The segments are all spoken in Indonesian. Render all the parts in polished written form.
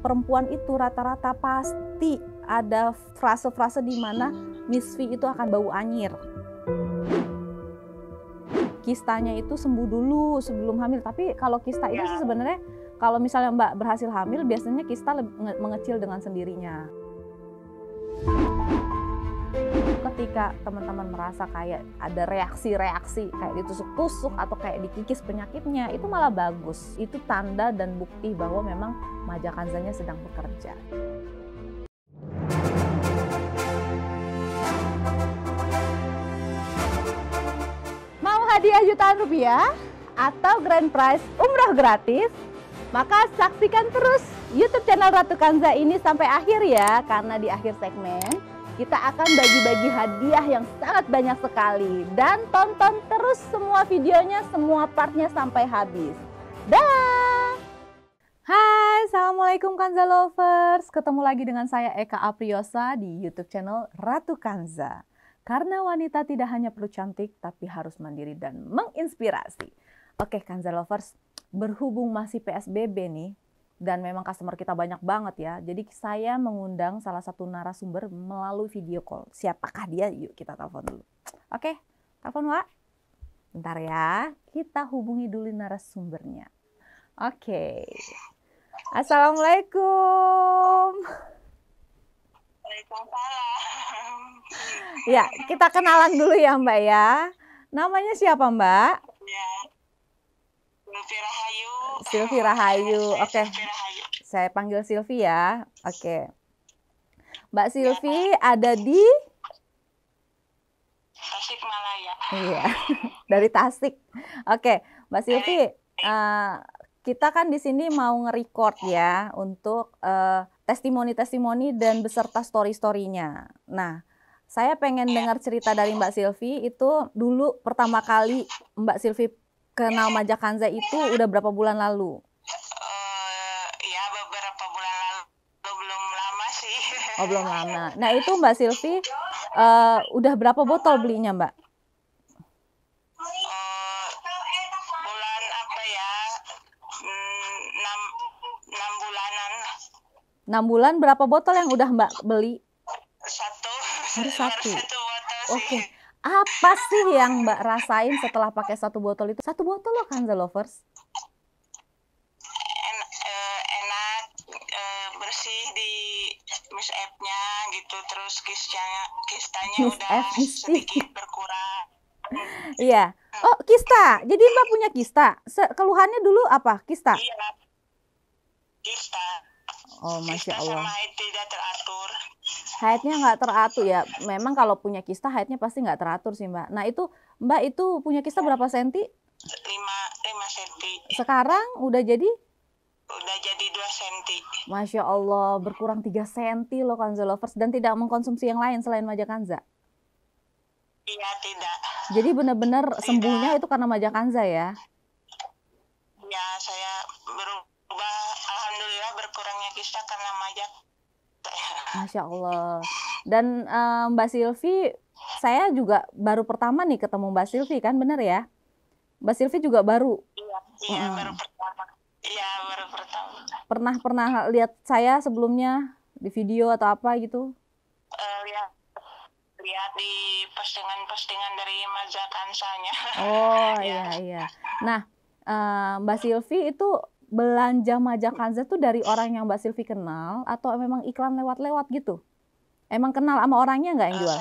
perempuan itu rata-rata pasti ada frase-frase di mana Miss V itu akan bau anyir. Kistanya itu sembuh dulu sebelum hamil. Tapi kalau kista itu sih sebenarnya kalau misalnya Mbak berhasil hamil, biasanya kista mengecil dengan sendirinya. Ketika teman-teman merasa kayak ada reaksi-reaksi kayak ditusuk-tusuk atau kayak dikikis penyakitnya, itu malah bagus. Itu tanda dan bukti bahwa memang majakanzanya sedang bekerja. Mau hadiah jutaan rupiah atau grand prize umroh gratis? Maka saksikan terus YouTube channel Ratu Kanza ini sampai akhir ya, karena di akhir segmen kita akan bagi-bagi hadiah yang sangat banyak sekali. Dan tonton terus semua videonya, semua partnya sampai habis. Dah! Hai, Assalamualaikum Kanza Lovers. Ketemu lagi dengan saya Eka Apriosa di YouTube channel Ratu Kanza. Karena wanita tidak hanya perlu cantik, tapi harus mandiri dan menginspirasi. Oke Kanza Lovers, berhubung masih PSBB nih, dan memang customer kita banyak banget ya. Jadi saya mengundang salah satu narasumber melalui video call. Siapakah dia? Yuk kita telepon dulu. Oke, telepon Wak. Bentar ya, kita hubungi dulu narasumbernya. Oke. Assalamualaikum. Waalaikumsalam. Ya, kita kenalan dulu ya Mbak ya. Namanya siapa Mbak? Ya. Silvi Rahayu. Silvi Rahayu. Oke. Silvi Rahayu. Saya panggil Silvi ya. Oke. Mbak Silvi ada di Tasikmalaya. Iya. Dari Tasik. Oke, Mbak Silvi, kita kan di sini mau nge-record ya untuk testimoni-testimoni dan beserta story-storynya. Nah, saya pengen dengar cerita dari Mbak Silvi itu dulu pertama kali Mbak Silvi kenal majakanza itu udah berapa bulan lalu? Ya beberapa bulan lalu, belum lama sih. Oh belum lama. Nah itu Mbak Silvi udah berapa botol belinya Mbak? Bulan apa ya? 6 bulanan. 6 bulan berapa botol yang udah Mbak beli? Satu. Harus satu. Satu botol sih. Oke. Apa sih yang Mbak rasain setelah pakai satu botol itu? Satu botol loh Kanza Lovers. Enak, bersih di Miss F-nya gitu, terus kistanya Miss udah F, sedikit berkurang. Iya. Oh kista. Jadi Mbak punya kista. Keluhannya dulu apa? Kista? Iya, kista. Oh Masya Kista Allah. sama haid tidak teratur. Haidnya nggak teratur ya. Memang kalau punya kista haidnya pasti nggak teratur sih Mbak. Nah itu Mbak itu punya kista berapa senti? 5 senti. Sekarang udah jadi? Udah jadi 2 senti. Masya Allah, berkurang 3 senti loh Kanza Lovers. Dan tidak mengkonsumsi yang lain selain majakanza. Iya, tidak. Jadi benar-benar sembuhnya itu karena majakanza ya? Ya, saya berubah. Alhamdulillah berkurangnya kista karena majak. Masya Allah. Dan Mbak Silvi, saya juga baru pertama nih ketemu Mbak Silvi kan, bener ya? Mbak Silvi juga baru. Iya, baru pertama. Iya, baru pertama. Pernah lihat saya sebelumnya di video atau apa gitu? Lihat di postingan-postingan dari majakansanya. Oh iya. Nah, Mbak Silvi itu belanja majakanza tuh dari orang yang Mbak Silvi kenal atau memang iklan lewat-lewat gitu? Emang kenal sama orangnya nggak yang jual?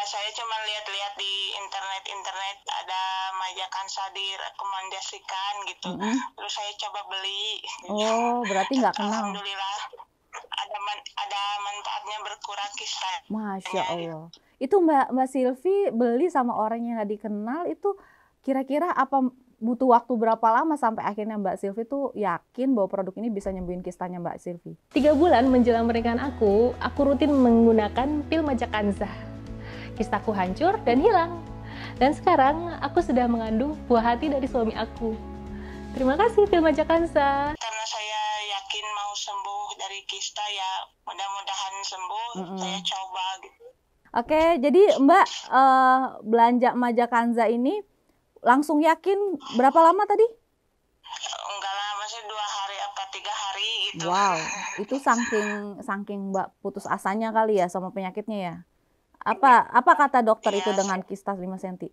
Saya cuma lihat-lihat di internet ada majakanza direkomendasikan gitu. Terus saya coba beli. Oh, berarti nggak kenal. Alhamdulillah ada manfaatnya berkurang kista. Masya Allah. Itu Mbak Silvi beli sama orang yang nggak dikenal itu kira-kira apa butuh waktu berapa lama sampai akhirnya Mbak Silvi tuh yakin bahwa produk ini bisa nyembuhin kistanya Mbak Silvi? 3 bulan menjelang pernikahan aku rutin menggunakan pil majakanza. Kistaku hancur dan hilang. Dan sekarang aku sudah mengandung buah hati dari suami aku. Terima kasih pil majakanza. Karena saya yakin mau sembuh dari kista ya, mudah-mudahan sembuh. Saya coba gitu. Oke, jadi Mbak belanja majakanza ini langsung yakin berapa lama tadi? Enggak lama sih, 2 hari apa 3 hari gitu. Wow, itu saking Mbak putus asanya kali ya sama penyakitnya ya. Apa kata dokter Iya, itu dengan kista 5 cm?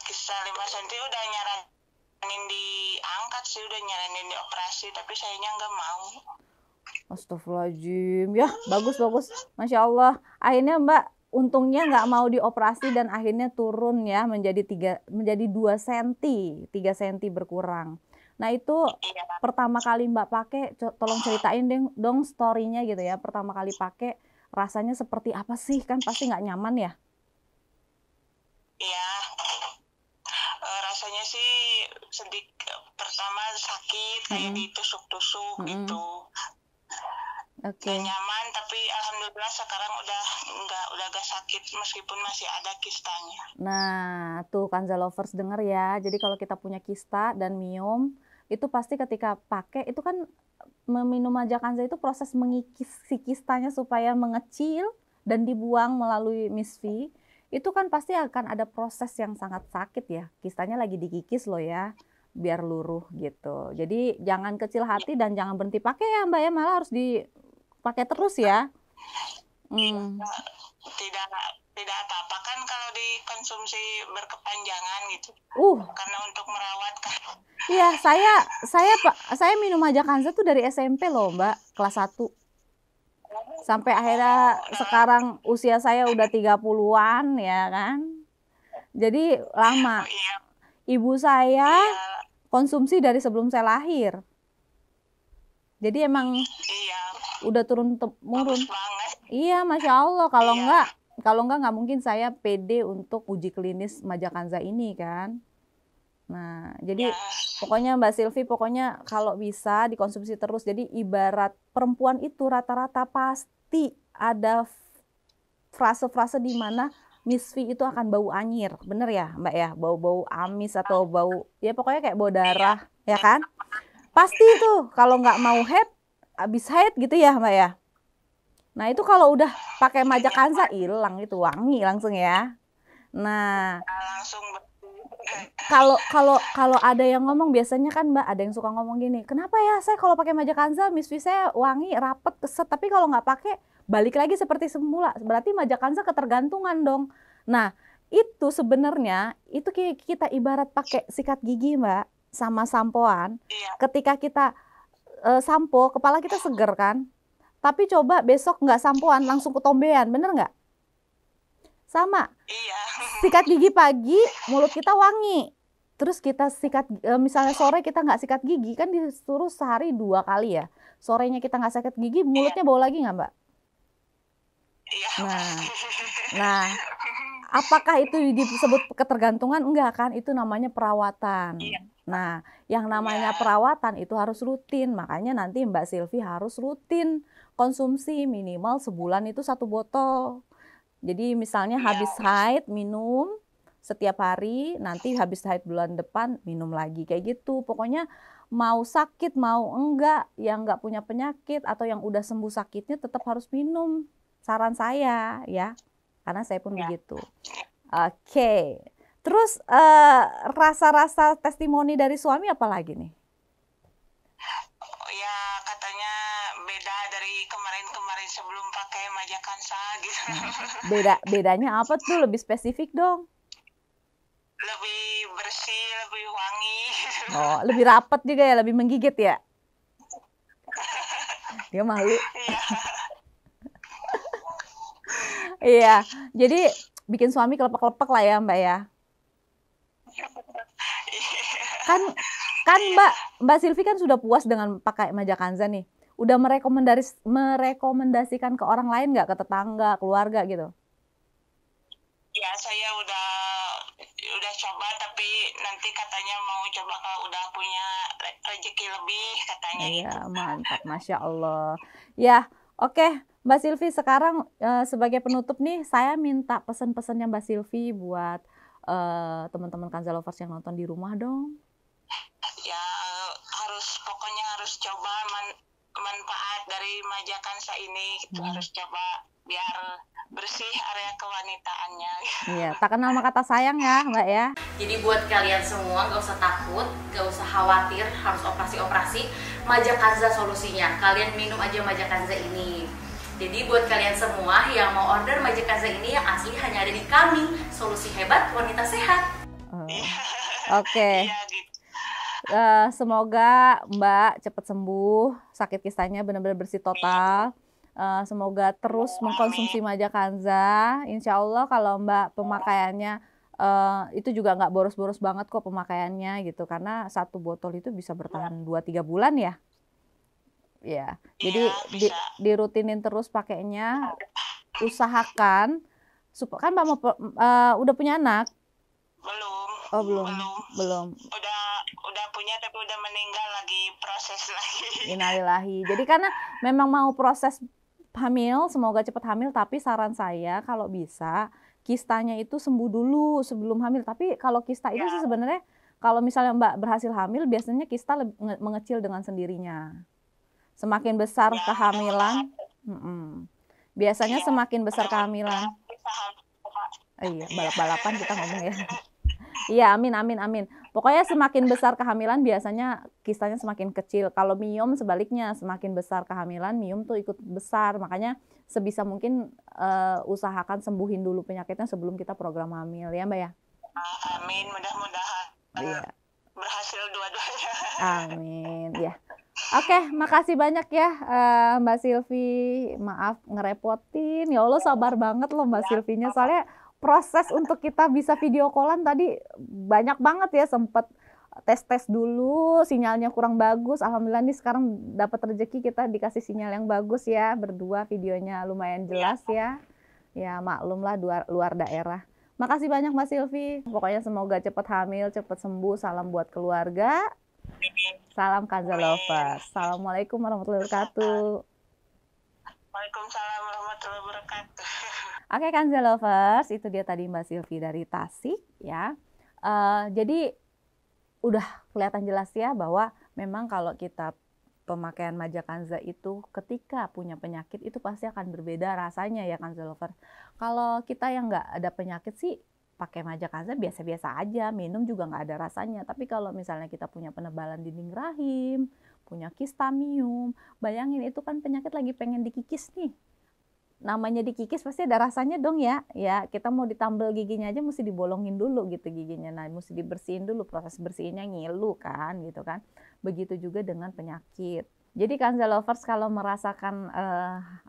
kista 5 cm udah nyaranin diangkat sih, udah nyaranin dioperasi, tapi sayanya nggak mau. Astagfirullahaladzim, ya bagus, Masya Allah. Akhirnya Mbak untungnya nggak mau dioperasi dan akhirnya turun ya menjadi 2 cm, 3 cm berkurang. Nah itu Iya, pertama kali Mbak pakai, tolong ceritain dong story-nya gitu ya. Pertama kali pakai rasanya seperti apa sih? Kan pasti nggak nyaman ya? iya. Rasanya sih sedikit pertama sakit kayak ditusuk-tusuk gitu. Oke. Gak nyaman, tapi alhamdulillah sekarang udah gak sakit meskipun masih ada kistanya. Nah, tuh Kanza Lovers denger ya. Jadi kalau kita punya kista dan miom, itu pasti ketika pakai itu kan meminum maja Kanza itu proses mengikis si kistanya supaya mengecil dan dibuang melalui misfi. Itu kan pasti akan ada proses yang sangat sakit ya. Kistanya lagi dikikis loh ya, biar luruh gitu. Jadi jangan kecil hati dan jangan berhenti pakai ya Mbak ya, malah harus dipakai terus ya. Tidak apa-apa kan kalau dikonsumsi berkepanjangan gitu. Karena untuk merawat kan. Iya, saya minum maja Kanza tuh dari SMP loh Mbak, kelas 1. Sampai akhirnya sekarang usia saya udah 30-an ya kan. Jadi lama. Ibu saya konsumsi dari sebelum saya lahir. Jadi emang udah turun-temurun. Iya, Masya Allah. Kalau enggak nggak mungkin saya pede untuk uji klinis maja Kanza ini kan. Nah, jadi pokoknya Mbak Silvi, pokoknya kalau bisa dikonsumsi terus. Jadi ibarat perempuan itu rata-rata pasti ada frase-frase di mana misfi itu akan bau anyir. Bener ya Mbak ya? Bau-bau amis atau bau, ya pokoknya kayak bau darah, ya kan? Pasti itu kalau nggak mau head, habis head gitu ya Mbak ya? Nah itu kalau udah pakai maja Kanza hilang itu, wangi langsung ya. Nah, kalau ada yang ngomong biasanya kan Mbak, ada yang suka ngomong gini, kenapa ya saya kalau pakai maja Kanza misfi saya wangi, rapet, keset, tapi kalau nggak pakai balik lagi seperti semula. Berarti maja Kanza ketergantungan dong. Nah itu sebenarnya itu kita ibarat pakai sikat gigi Mbak, sama sampoan. Ketika kita sampo, kepala kita seger kan. Tapi coba besok nggak sampoan, langsung ketombean, bener nggak? Sama. Sikat gigi pagi, mulut kita wangi. Terus kita sikat, misalnya sore kita nggak sikat gigi, kan disuruh sehari 2 kali ya. Sorenya kita nggak sikat gigi, mulutnya bau lagi nggak Mbak? Nah, apakah itu disebut ketergantungan? Enggak kan, itu namanya perawatan. Nah, yang namanya perawatan itu harus rutin. Makanya nanti Mbak Silvi harus rutin konsumsi minimal sebulan itu 1 botol. Jadi misalnya habis haid minum setiap hari, nanti habis haid bulan depan minum lagi kayak gitu. Pokoknya mau sakit mau enggak, yang enggak punya penyakit atau yang udah sembuh sakitnya tetap harus minum. Saran saya ya, karena saya pun begitu. Oke. Terus rasa-rasa testimoni dari suami apa lagi nih? Ya katanya beda dari kemarin-kemarin sebelum pakai maja Kanza gitu. Bedanya apa tuh? Lebih spesifik dong. Lebih bersih, lebih wangi. Oh, lebih rapet juga ya, lebih menggigit ya? Dia malu. Iya, jadi bikin suami kelepek-kelepek lah ya Mbak ya. Kan Mbak Silvi kan sudah puas dengan pakai maja Kanza nih. Udah merekomendasikan ke orang lain nggak, ke tetangga, keluarga gitu? Ya saya udah coba, tapi nanti katanya mau coba kalau udah punya rezeki lebih katanya. Iya, mantap, Masya Allah. Ya, oke. Mbak Silvi, sekarang sebagai penutup nih, saya minta pesan-pesannya Mbak Silvi buat teman-teman Kanza Lovers yang nonton di rumah dong. Ya pokoknya harus coba manfaat dari maja Kanza ini, gitu. Harus coba biar bersih area kewanitaannya. Iya, tak kenal maka tak sayang ya Mbak ya. Jadi buat kalian semua gak usah takut, gak usah khawatir harus operasi-operasi. Majakanza solusinya, kalian minum aja Majakanza ini. Jadi buat kalian semua yang mau order Majakanza ini yang asli hanya ada di kami, solusi hebat wanita sehat. Oke. Iya gitu. Semoga Mbak cepat sembuh, sakit kistanya benar-benar bersih total. Semoga terus mengkonsumsi Majakanza. Insya Allah kalau Mbak pemakaiannya itu juga nggak boros-boros banget kok pemakaiannya gitu. Karena satu botol itu bisa bertahan 2-3 bulan ya. Ya, jadi dirutinin terus pakainya. Usahakan, kan Mbak mau udah punya anak? Belum. Oh belum. Udah punya tapi udah meninggal, lagi proses lagi. Innalillahi. Jadi karena memang mau proses hamil, semoga cepat hamil, tapi saran saya kalau bisa kistanya itu sembuh dulu sebelum hamil. Tapi kalau kista itu sih sebenarnya kalau misalnya Mbak berhasil hamil, biasanya kista mengecil dengan sendirinya. Semakin besar kehamilan, biasanya semakin besar kehamilan. Iya, balap-balapan kita ngomong ya. Iya, amin. Pokoknya semakin besar kehamilan biasanya kistanya semakin kecil. Kalau miom sebaliknya, semakin besar kehamilan miom tuh ikut besar. Makanya sebisa mungkin usahakan sembuhin dulu penyakitnya sebelum kita program hamil ya Mbak ya. Amin, mudah-mudahan berhasil dua-duanya. Amin, ya. Oke, makasih banyak ya Mbak Silvi. Maaf ngerepotin. Ya Allah sabar banget loh Mbak Silvinya. Soalnya proses untuk kita bisa video callan tadi banyak banget ya, sempet tes dulu, sinyalnya kurang bagus. Alhamdulillah nih sekarang dapat rezeki kita dikasih sinyal yang bagus ya, berdua videonya lumayan jelas ya. Ya maklum lah luar daerah. Makasih banyak Mbak Silvi. Pokoknya semoga cepat hamil, cepat sembuh. Salam buat keluarga. Salam Kanza Lovers. Assalamualaikum warahmatullahi wabarakatuh. Waalaikumsalam warahmatullahi wabarakatuh. Oke Kanza Lovers, itu dia tadi Mbak Silvi dari Tasik ya. Jadi udah kelihatan jelas ya bahwa memang kalau kita pemakaian Majakanza itu ketika punya penyakit itu pasti akan berbeda rasanya ya Kanza Lovers. Kalau kita yang nggak ada penyakit sih pakai Majakanza biasa-biasa aja, minum juga nggak ada rasanya. Tapi kalau misalnya kita punya penebalan dinding rahim, punya kista miom, bayangin itu kan penyakit lagi pengen dikikis nih. Namanya dikikis pasti ada rasanya dong ya. Ya, kita mau ditambal giginya aja mesti dibolongin dulu gitu giginya. Nah, mesti dibersihin dulu, proses bersihinnya ngilu kan gitu kan. Begitu juga dengan penyakit. Jadi Kanza Lovers kalau merasakan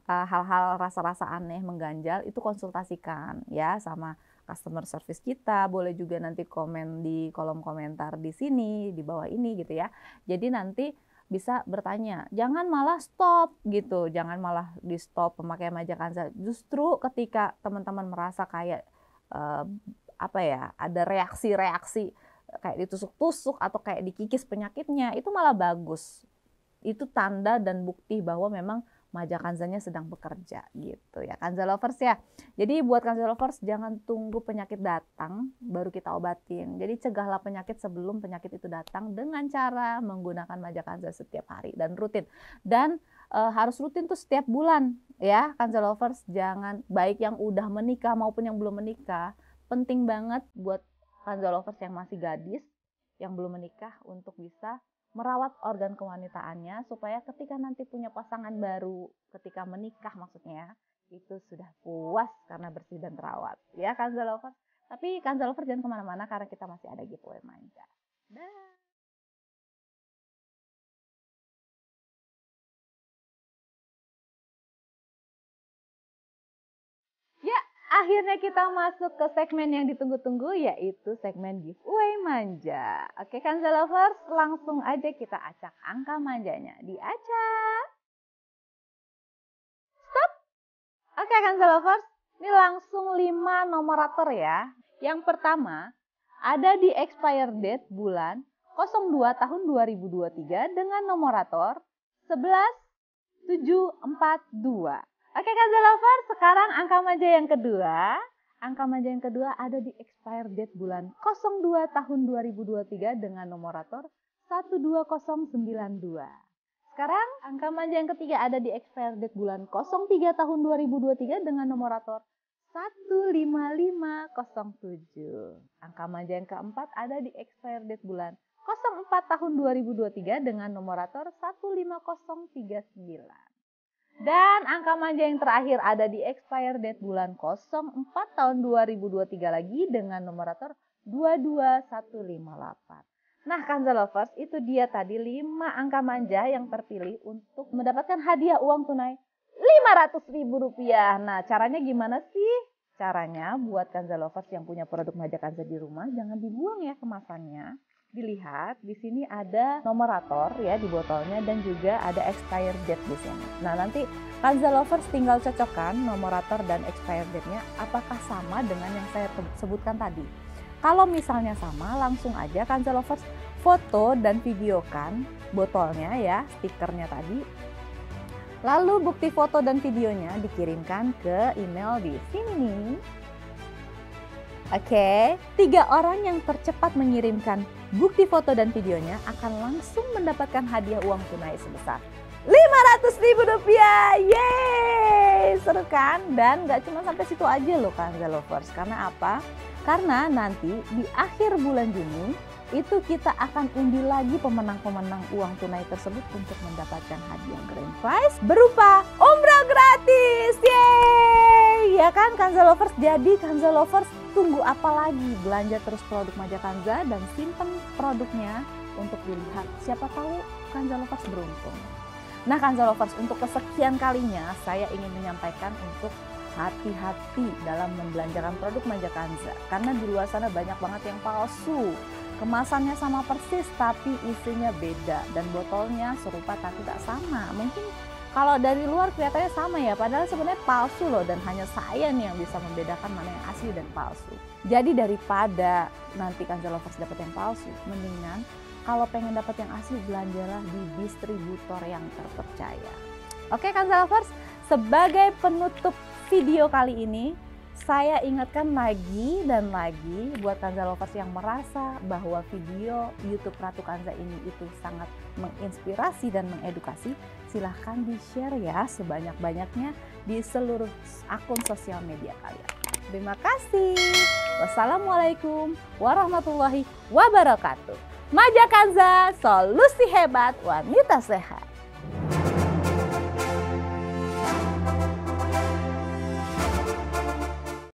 hal-hal rasa-rasa aneh mengganjal itu konsultasikan ya sama customer service kita. Boleh juga nanti komen di kolom komentar di sini, di bawah ini gitu ya. Jadi nanti bisa bertanya, jangan malah stop gitu, jangan malah di stop pemakaian Majakanza. Justru ketika teman-teman merasa kayak apa ya, ada reaksi-reaksi kayak ditusuk-tusuk atau kayak dikikis penyakitnya, itu malah bagus. Itu tanda dan bukti bahwa memang Majakanzanya sedang bekerja gitu ya Kanza Lovers ya. Jadi buat Kanza Lovers jangan tunggu penyakit datang baru kita obatin. Jadi cegahlah penyakit sebelum penyakit itu datang dengan cara menggunakan Majakanza setiap hari dan rutin. Dan harus rutin tuh setiap bulan ya Kanza Lovers. Jangan, baik yang udah menikah maupun yang belum menikah, penting banget buat Kanza Lovers yang masih gadis, yang belum menikah untuk bisa merawat organ kewanitaannya supaya ketika nanti punya pasangan baru, ketika menikah maksudnya, itu sudah puas karena bersih dan terawat. Ya Kanza Lovers. Tapi Kanza Lovers jangan kemana-mana karena kita masih ada giveaway manja. Dah. Ya, akhirnya kita masuk ke segmen yang ditunggu-tunggu, yaitu segmen giveaway manja. Oke Kanza Lovers, langsung aja kita acak angka manjanya. Diacak. Stop. Oke Kanza Lovers, ini langsung 5 nomerator ya. Yang pertama, ada di expire date bulan 02 tahun 2023 dengan nomerator 11742. Oke Kanza Lovers, sekarang angka manja yang kedua. Angka manja yang kedua ada di expire date bulan 02 tahun 2023 dengan nomerator 12092. Sekarang angka manja yang ketiga ada di expired date bulan 03 tahun 2023 dengan numerator 15507. Angka manja yang keempat ada di expired date bulan 04 tahun 2023 dengan numerator 15039. Dan angka manja yang terakhir ada di expired date bulan 04 tahun 2023 lagi dengan numerator 22158. Nah, Kanza Lovers, itu dia tadi 5 angka manja yang terpilih untuk mendapatkan hadiah uang tunai Rp500.000. Nah, caranya gimana sih? Caranya buat Kanza Lovers yang punya produk Maja Kanza di rumah, jangan dibuang ya kemasannya. Dilihat, di sini ada numerator ya di botolnya dan juga ada expired date di sini. Nah, nanti Kanza Lovers tinggal cocokkan numerator dan expired date-nya apakah sama dengan yang saya sebutkan tadi. Kalau misalnya sama, langsung aja Kanza Lovers foto dan videokan botolnya ya, stikernya tadi. Lalu bukti foto dan videonya dikirimkan ke email di sini nih. Oke, 3 orang yang tercepat mengirimkan bukti foto dan videonya akan langsung mendapatkan hadiah uang tunai sebesar Rp500.000. Yeay, seru kan? Dan gak cuma sampai situ aja loh Kanza Lovers. Karena apa? Karena nanti di akhir bulan Juni itu kita akan undi lagi pemenang-pemenang uang tunai tersebut untuk mendapatkan hadiah grand prize berupa umrah gratis. Yeay! Ya kan Kanza Lovers? Jadi Kanza Lovers tunggu apa lagi? Belanja terus produk Maja Kanza dan simpen produknya untuk dilihat. Siapa tahu Kanza Lovers beruntung. Nah Kanza Lovers, untuk kesekian kalinya saya ingin menyampaikan untuk hati-hati dalam membelanjakan produk Maja Kanza. Karena di luar sana banyak banget yang palsu. Kemasannya sama persis tapi isinya beda. Dan botolnya serupa tapi tak sama. Mungkin kalau dari luar kelihatannya sama ya, padahal sebenarnya palsu loh. Dan hanya saya nih yang bisa membedakan mana yang asli dan palsu. Jadi daripada nanti Kanza Lovers dapat yang palsu, mendingan kalau pengen dapat yang asli, belanjalah di distributor yang terpercaya. Oke Kanza Lovers, sebagai penutup video kali ini, saya ingatkan lagi dan lagi buat Kanza Lovers yang merasa bahwa video YouTube Ratu Kanza ini itu sangat menginspirasi dan mengedukasi, silahkan di-share ya sebanyak-banyaknya di seluruh akun sosial media kalian. Terima kasih. Wassalamualaikum warahmatullahi wabarakatuh. Maja Kanza, solusi hebat wanita sehat.